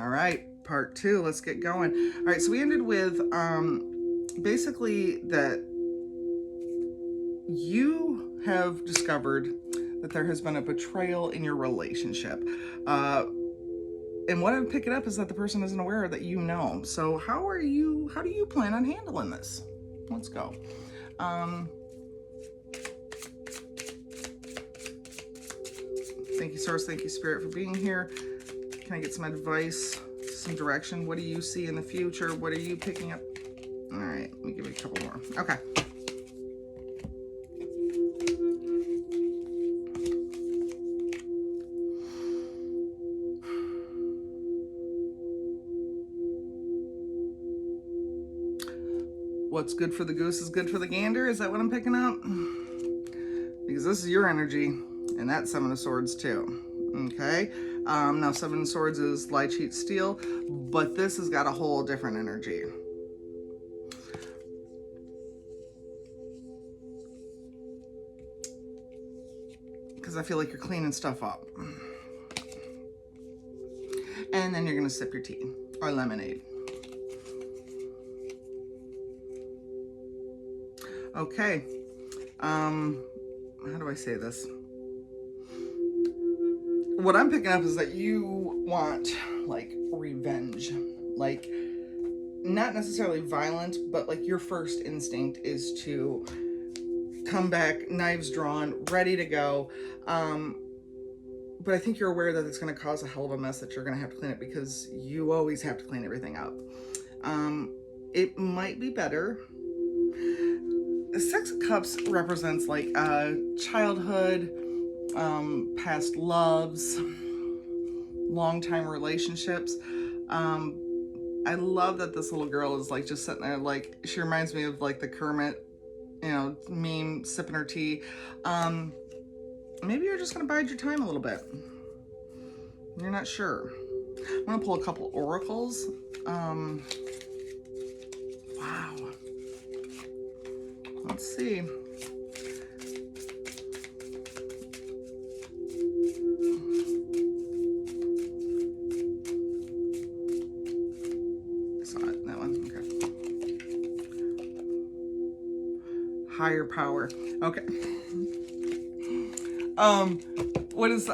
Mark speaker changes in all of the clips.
Speaker 1: All right, part 2, let's get going. All right, so we ended with basically that you have discovered that there has been a betrayal in your relationship. And what I'm picking up is that the person isn't aware that you know. So how do you plan on handling this? Let's go. Thank you, Source. Thank you, Spirit, for being here. Can I get some advice, some direction? What do you see in the future? What are you picking up? All right, let me give you a couple more. Okay. What's good for the goose is good for the gander. Is that what I'm picking up? Because this is your energy, and that's Seven of Swords too. Okay. Now Seven of Swords is lie, cheat, steal, but this has got a whole different energy. Because I feel like you're cleaning stuff up. And then you're going to sip your tea or lemonade. Okay. How do I say this? What I'm picking up is that you want, like, revenge. Like, not necessarily violent, but, like, your first instinct is to come back, knives drawn, ready to go. But I think you're aware that it's going to cause a hell of a mess, that you're going to have to clean it, because you always have to clean everything up. It might be better. The Six of Cups represents, like, childhood, past loves, long-time relationships. I love that this little girl is, like, just sitting there, like, she reminds me of, like, the Kermit, you know, meme, sipping her tea. Maybe you're just going to bide your time a little bit. You're not sure. I'm going to pull a couple oracles. Wow. Let's see. That one. Okay. Higher power. Okay. What is,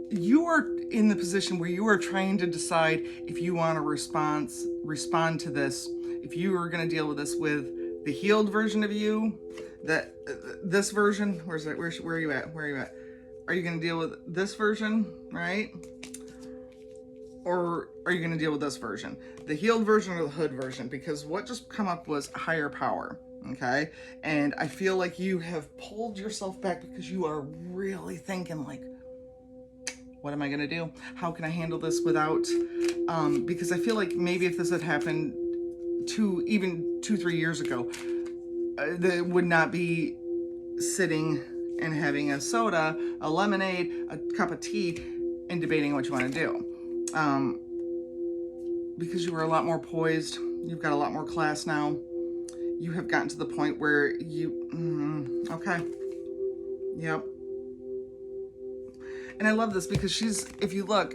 Speaker 1: you are in the position where you are trying to decide if you want to respond to this, if you are going to deal with this with the healed version of you, that this version, where are you at? Are you going to deal with this version, right? Or are you going to deal with this version? The healed version or the hood version? Because what just come up was higher power. Okay, and I feel like you have pulled yourself back because you are really thinking, like, what am I gonna do? How can I handle this without, because I feel like maybe if this had happened even 2-3 years ago, they would not be sitting and having a soda, a lemonade, a cup of tea, and debating what you want to do. Because you were a lot more poised. You've got a lot more class now. You have gotten to the point where you, okay, yep. And I love this because if you look,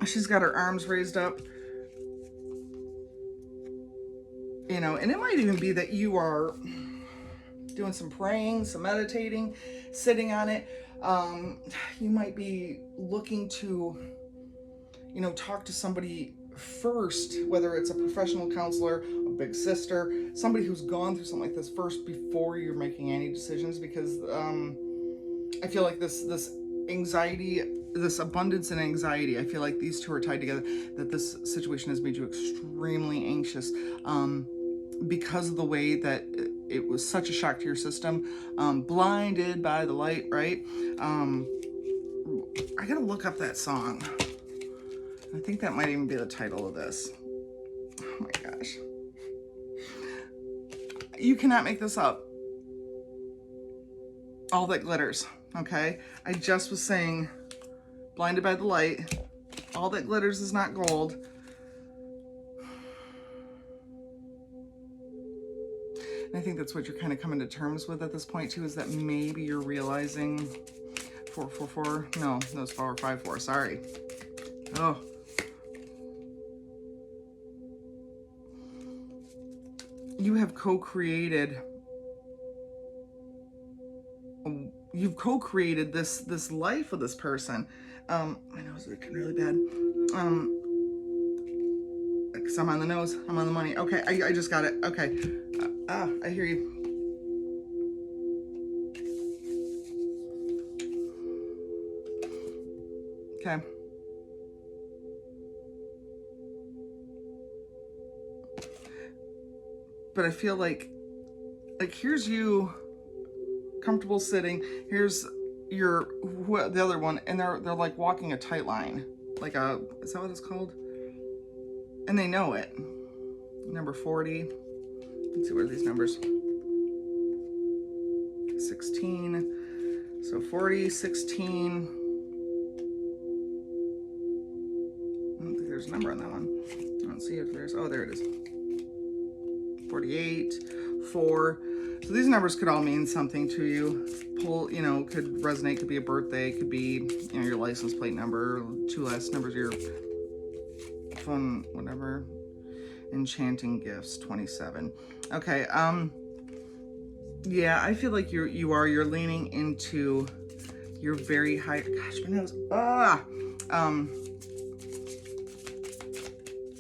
Speaker 1: she's got her arms raised up, you know, and it might even be that you are doing some praying, some meditating, sitting on it. You might be looking to, you know, talk to somebody first, whether it's a professional counselor, a big sister, somebody who's gone through something like this first before you're making any decisions, because I feel like this anxiety, this abundance and anxiety, I feel like these two are tied together, that this situation has made you extremely anxious because of the way that it was such a shock to your system, blinded by the light, right? I gotta look up that song. I think that might even be the title of this. Oh my gosh. You cannot make this up. All that glitters, okay? I just was saying, blinded by the light, all that glitters is not gold. And I think that's what you're kind of coming to terms with at this point too, is that maybe you're realizing 444, no, that was 454, sorry. Oh, you have co-created, you've co-created this life with this person. My nose is looking really bad. Because I'm on the nose, I'm on the money. Okay, I just got it. Okay. I hear you. Okay. But I feel like here's you comfortable sitting. Here's the other one, and they're like walking a tight line. Like is that what it's called? And they know it. Number 40. Let's see, what are these numbers? 16. So 40, 16. I don't think there's a number on that one. I don't see if there's, oh, there it is. 48, 4. So these numbers could all mean something to you. Could resonate, could be a birthday, could be, your license plate number, 2 last numbers, your phone, whatever. Enchanting gifts, 27. Okay, yeah, I feel like you're leaning into your very high, gosh, my nose,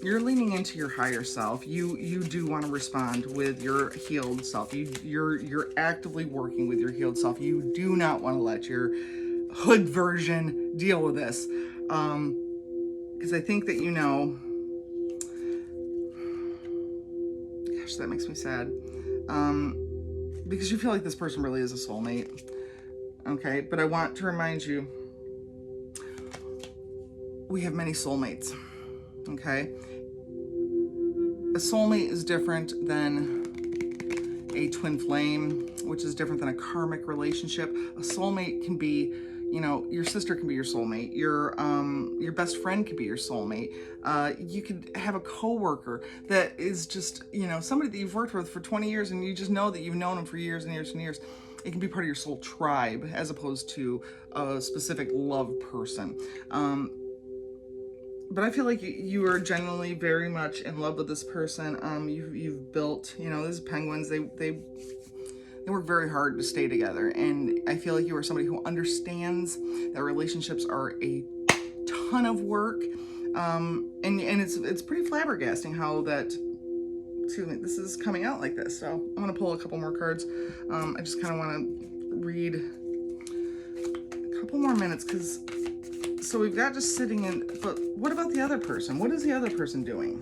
Speaker 1: you're leaning into your higher self. You do want to respond with your healed self. You're actively working with your healed self. You do not want to let your hood version deal with this. Because I think that gosh, that makes me sad. Because you feel like this person really is a soulmate. Okay, but I want to remind you, we have many soulmates. Okay? A soulmate is different than a twin flame, which is different than a karmic relationship. A soulmate can be, your sister can be your soulmate. Your best friend could be your soulmate. You could have a coworker that is just, somebody that you've worked with for 20 years and you just know that you've known them for years and years and years. It can be part of your soul tribe as opposed to a specific love person. But I feel like you are genuinely very much in love with this person. You've built, these penguins, they work very hard to stay together. And I feel like you are somebody who understands that relationships are a ton of work. And it's pretty flabbergasting how that, excuse me, this is coming out like this. So I'm going to pull a couple more cards. I just kind of want to read a couple more minutes because... So we've got just sitting in, but what about the other person? What is the other person doing?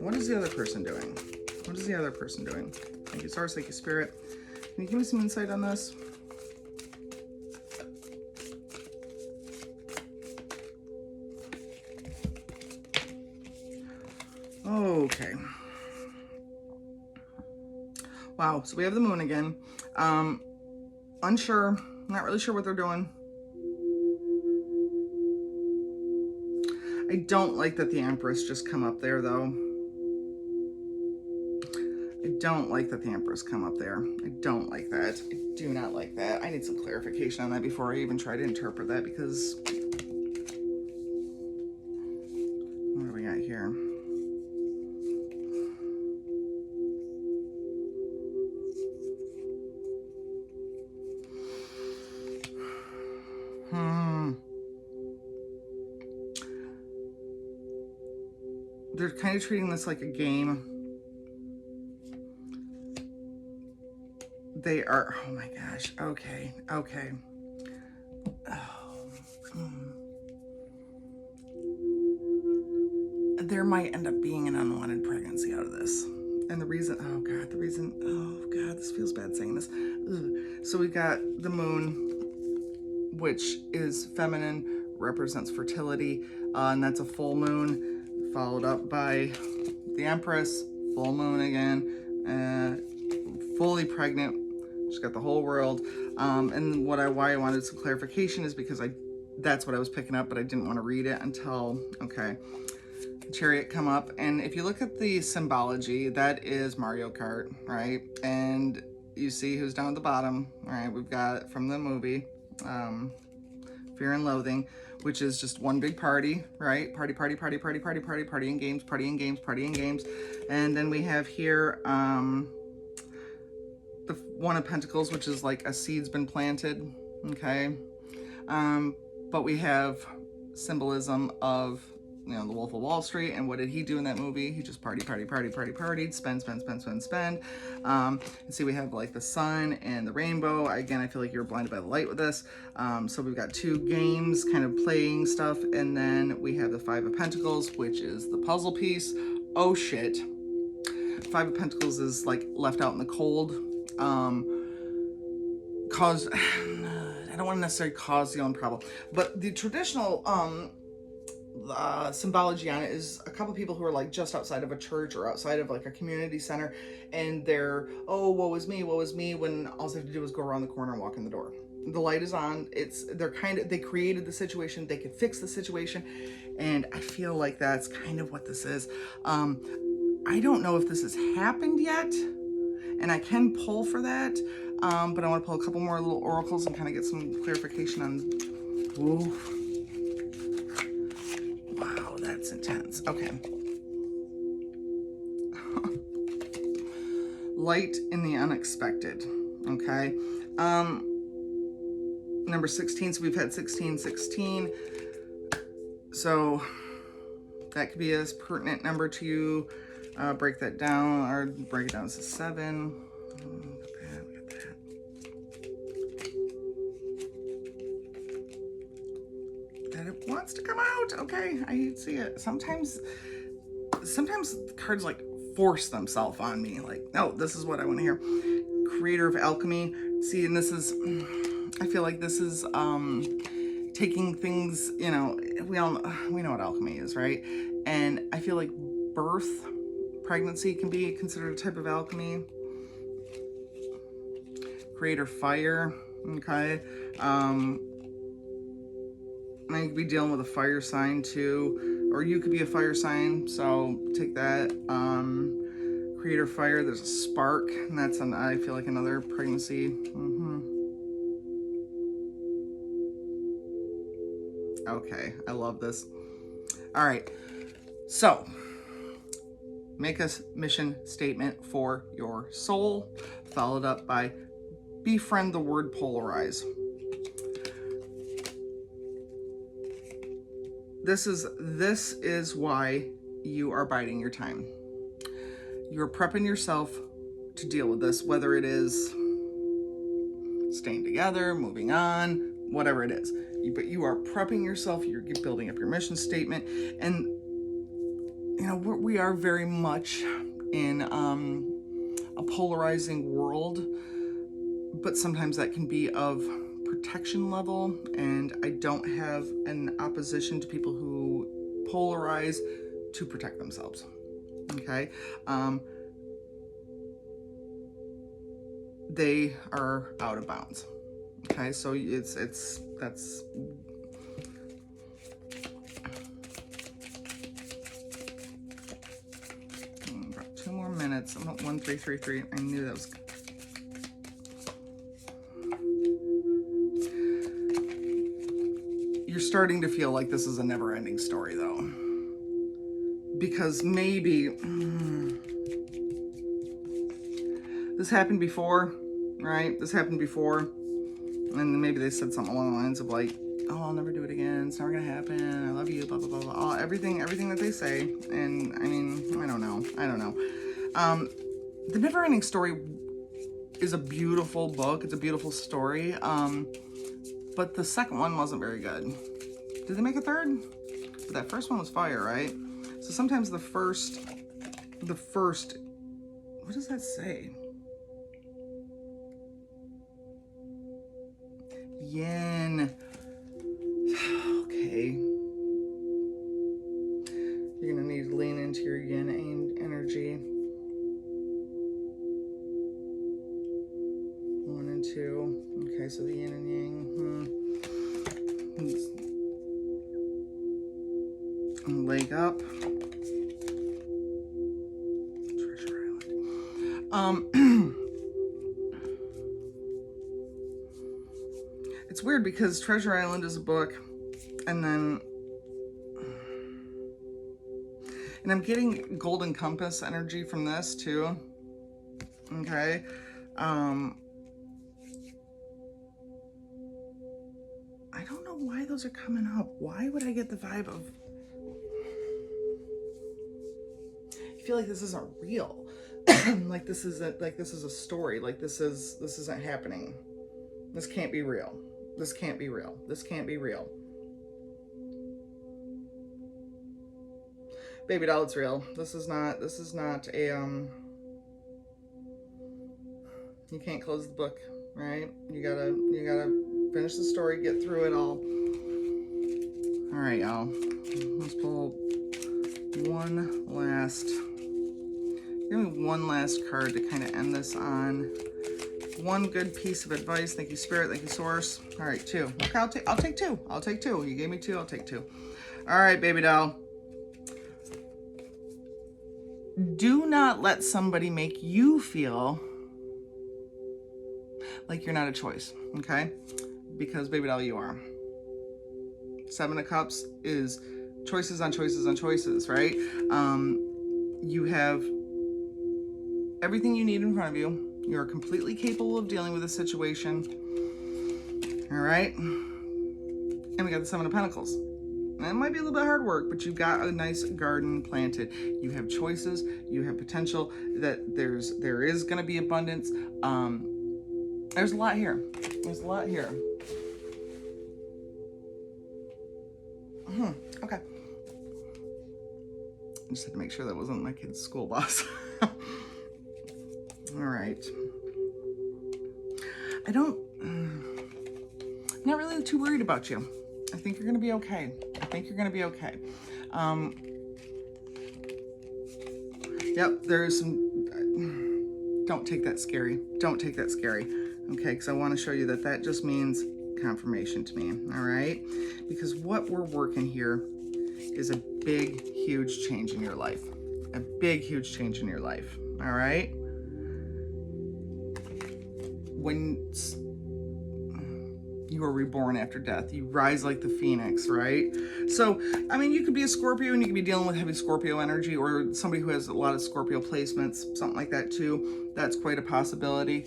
Speaker 1: What is the other person doing? What is the other person doing? Thank you, Source. Thank you, Spirit. Can you give me some insight on this? Okay. Wow. So we have the moon again. Unsure. Not really sure what they're doing. I don't like that the Empress just come up there, though. I don't like that the Empress come up there. I don't like that. I do not like that. I need some clarification on that before I even try to interpret that, because... What do we got here? They're kind of treating this like a game. They are, oh my gosh, okay. Oh, There might end up being an unwanted pregnancy out of this. And the reason, oh God, this feels bad saying this. Ugh. So we got the moon, which is feminine, represents fertility, and that's a full moon. Followed up by the Empress, full moon again, fully pregnant. She's got the whole world. And why I wanted some clarification is because that's what I was picking up, but I didn't want to read it until, okay. Chariot come up, and if you look at the symbology, that is Mario Kart, right? And you see who's down at the bottom, all right? We've got from the movie, Fear and Loathing, which is just one big party, right? Party and games. And then we have here, the One of Pentacles, which is like a seed's been planted, okay? But we have symbolism of, you know, the Wolf of Wall Street, and what did he do in that movie? He just partied, spend. And see, we have like the sun and the rainbow. Again, I feel like you're blinded by the light with this. So we've got two games kind of playing stuff, and then we have the Five of Pentacles, which is the puzzle piece. Oh shit. Five of Pentacles is like left out in the cold. I don't want to necessarily cause the own problem, but the traditional symbology on it is a couple people who are like just outside of a church or outside of like a community center, and they're, oh, woe is me, when all they have to do is go around the corner and walk in the door. The light is on. They created the situation, they could fix the situation, and I feel like that's kind of what this is. I don't know if this has happened yet, and I can pull for that, but I want to pull a couple more little oracles and kind of get some clarification on. Ooh. Wow, that's intense. Okay. Light in the unexpected. Okay. Number 16. So we've had 16. So that could be a pertinent number to you. Break that down, or break it down to 7. That it wants to come out. Okay, I see it. Sometimes cards like force themselves on me. Like, no, this is what I want to hear. Creator of alchemy. See, and this is, I feel like this is taking things, you know, we know what alchemy is, right? And I feel like pregnancy can be considered a type of alchemy. Creator fire, okay. I could be dealing with a fire sign too, or you could be a fire sign, so take that. Creator fire, there's a spark, and that's I feel like another pregnancy. Okay, I love this. All right, so make a mission statement for your soul, followed up by befriend the word polarize. This is why you are biding your time. You're prepping yourself to deal with this, whether it is staying together, moving on, whatever it is. But you are prepping yourself, you're building up your mission statement, and you know, we are very much in a polarizing world, but sometimes that can be of protection level, and I don't have an opposition to people who polarize to protect themselves. Okay, they are out of bounds. Okay, so that's about 2 more minutes. I'm at 1333. I knew that was. You're starting to feel like this is a never-ending story, though, because maybe this happened before, right? This happened before, and maybe they said something along the lines of like, "Oh, I'll never do it again. It's never gonna happen. I love you." Blah blah blah blah. Everything that they say, and I mean, I don't know. The Never-Ending Story is a beautiful book. It's a beautiful story. But the second one wasn't very good. Did they make a third? But that first one was fire, right? So sometimes the first, what does that say? Yin. Okay. You're gonna need to lean into your yin energy. 1 and 2. Okay, so the yin and yang. Leg up. Treasure Island. It's weird because Treasure Island is a book, and I'm getting Golden Compass energy from this too. Okay. I don't know why those are coming up. Why would I get the vibe of, I feel like this isn't real. Like this is a story. Like this isn't happening. This can't be real. This can't be real. This can't be real. Baby doll, it's real. This is not a, you can't close the book, right? You gotta finish the story, get through it all. All right, y'all. Let's pull one last card to kind of end this on. One good piece of advice. Thank you, Spirit. Thank you, Source. All right, 2. Okay, I'll take 2. I'll take 2. You gave me 2. I'll take 2. All right, baby doll. Do not let somebody make you feel like you're not a choice, okay? Because, baby doll, you are. 7 of Cups is choices on choices on choices, right? You have everything you need in front of you. You are completely capable of dealing with a situation, all right? And we got the 7 of Pentacles. And it might be a little bit hard work, but you've got a nice garden planted. You have choices. You have potential. That there is going to be abundance. There's a lot here. There's a lot here. Okay. I just had to make sure that wasn't my kid's school bus. All right. I'm not really too worried about you. I think you're going to be okay. I think you're going to be okay. Yep, there is some, don't take that scary. Don't take that scary. Okay, because I want to show you that just means confirmation to me, all right? Because what we're working here is a big, huge change in your life. A big, huge change in your life, all right? When you are reborn after death, you rise like the phoenix, right? So, I mean, you could be a Scorpio and you could be dealing with heavy Scorpio energy, or somebody who has a lot of Scorpio placements, something like that too. That's quite a possibility.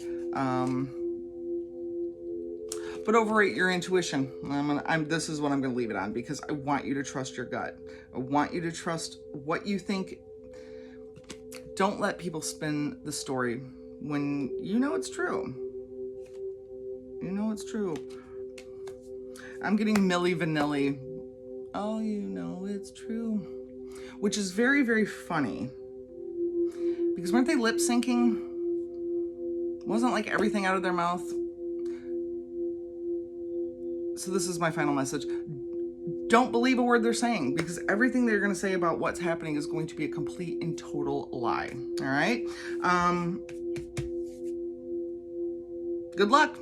Speaker 1: But overrate your intuition. This is what I'm going to leave it on, because I want you to trust your gut. I want you to trust what you think. Don't let people spin the story when you know it's true. You know it's true. I'm getting Milli Vanilli. Oh, you know it's true. Which is very, very funny. Because weren't they lip syncing? Wasn't like everything out of their mouth? So this is my final message. Don't believe a word they're saying, because everything they're going to say about what's happening is going to be a complete and total lie. All right? Good luck.